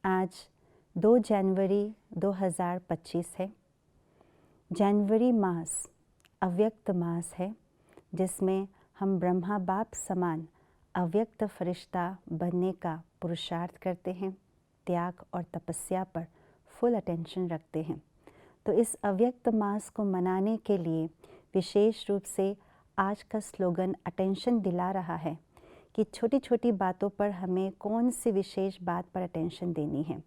आज 2 जनवरी 2025 है। जनवरी मास अव्यक्त मास है, जिसमें हम ब्रह्मा बाप समान अव्यक्त फरिश्ता बनने का पुरुषार्थ करते हैं, त्याग और तपस्या पर फुल अटेंशन रखते हैं। तो इस अव्यक्त मास को मनाने के लिए विशेष रूप से आज का स्लोगन अटेंशन दिला रहा है कि छोटी छोटी बातों पर हमें कौन सी विशेष बात पर अटेंशन देनी है।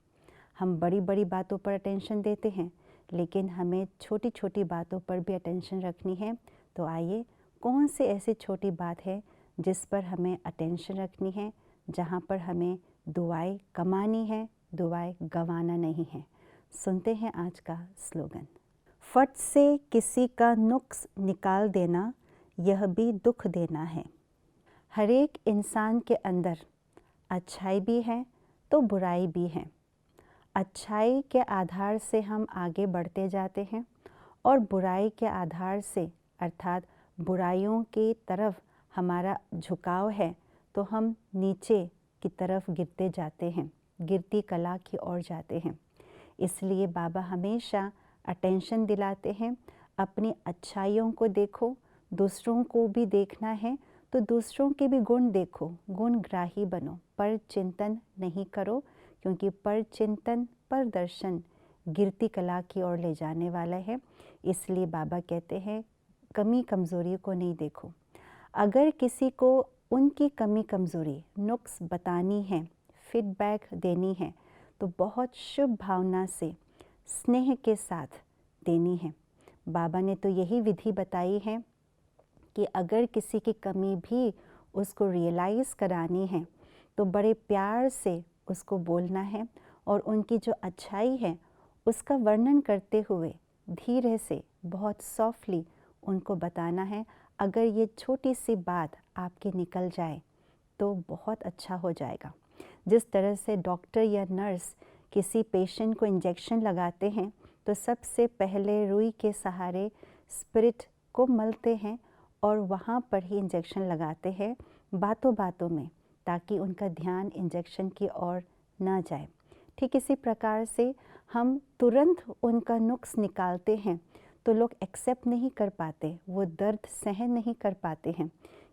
हम बड़ी बड़ी बातों पर अटेंशन देते हैं, लेकिन हमें छोटी छोटी बातों पर भी अटेंशन रखनी है। तो आइए, कौन सी ऐसी छोटी बात है जिस पर हमें अटेंशन रखनी है, जहाँ पर हमें दुआएं कमानी है, दुआएं गंवाना नहीं है। सुनते हैं आज का स्लोगन। फट से किसी का नुक्स निकाल देना, यह भी दुख देना है। हर एक इंसान के अंदर अच्छाई भी है तो बुराई भी है। अच्छाई के आधार से हम आगे बढ़ते जाते हैं और बुराई के आधार से, अर्थात बुराइयों की तरफ हमारा झुकाव है, तो हम नीचे की तरफ गिरते जाते हैं, गिरती कला की ओर जाते हैं। इसलिए बाबा हमेशा अटेंशन दिलाते हैं, अपनी अच्छाइयों को देखो, दूसरों को भी देखना है तो दूसरों के भी गुण देखो, गुणग्राही बनो, पर चिंतन नहीं करो, क्योंकि पर चिंतन पर दर्शन गिरती कला की ओर ले जाने वाला है। इसलिए बाबा कहते हैं कमी कमज़ोरी को नहीं देखो। अगर किसी को उनकी कमी कमज़ोरी नुक्स बतानी है, फीडबैक देनी है, तो बहुत शुभ भावना से स्नेह के साथ देनी है। बाबा ने तो यही विधि बताई है कि अगर किसी की कमी भी उसको रियलाइज़ करानी है तो बड़े प्यार से उसको बोलना है और उनकी जो अच्छाई है उसका वर्णन करते हुए धीरे से, बहुत सॉफ्टली उनको बताना है। अगर ये छोटी सी बात आपकी निकल जाए तो बहुत अच्छा हो जाएगा। जिस तरह से डॉक्टर या नर्स किसी पेशेंट को इंजेक्शन लगाते हैं तो सबसे पहले रुई के सहारे स्पिरिट को मलते हैं और वहाँ पर ही इंजेक्शन लगाते हैं बातों बातों में, ताकि उनका ध्यान इंजेक्शन की ओर ना जाए। ठीक इसी प्रकार से हम तुरंत उनका नुक्स निकालते हैं तो लोग एक्सेप्ट नहीं कर पाते, वो दर्द सहन नहीं कर पाते हैं,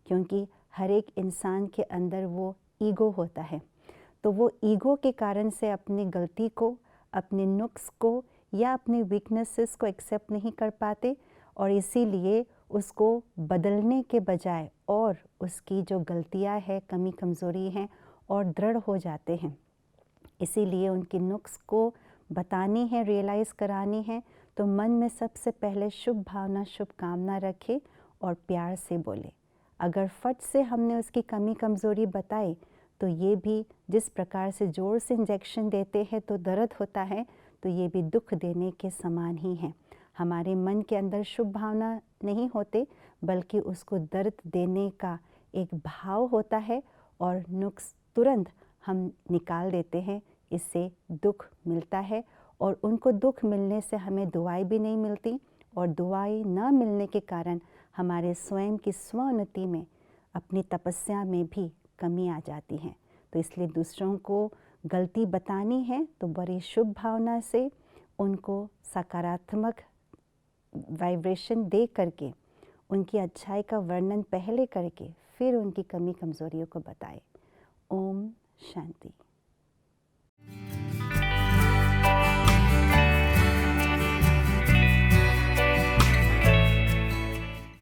क्योंकि हर एक इंसान के अंदर वो ईगो होता है। तो वो ईगो के कारण से अपनी गलती को, अपने नुक्स को या अपने वीकनेसेस को एक्सेप्ट नहीं कर पाते, और इसीलिए उसको बदलने के बजाय और उसकी जो गलतियां है, कमी कमज़ोरी हैं, और दृढ़ हो जाते हैं। इसीलिए उनकी नुक्स को बतानी है, रियलाइज़ करानी है, तो मन में सबसे पहले शुभ भावना, शुभकामना रखे और प्यार से बोले। अगर फट से हमने उसकी कमी कमज़ोरी बताई तो ये भी, जिस प्रकार से ज़ोर से इंजेक्शन देते हैं तो दर्द होता है, तो ये भी दुख देने के समान ही है। हमारे मन के अंदर शुभ भावना नहीं होते, बल्कि उसको दर्द देने का एक भाव होता है, और नुक्स तुरंत हम निकाल देते हैं। इससे दुख मिलता है, और उनको दुख मिलने से हमें दुआएं भी नहीं मिलती, और दुआएं न मिलने के कारण हमारे स्वयं की स्वोन्नति में, अपनी तपस्या में भी कमी आ जाती है। तो इसलिए दूसरों को गलती बतानी है तो बड़ी शुभ भावना से उनको सकारात्मक वाइब्रेशन दे करके, उनकी अच्छाई का वर्णन पहले करके, फिर उनकी कमी कमज़ोरियों को बताए। ओम शांति।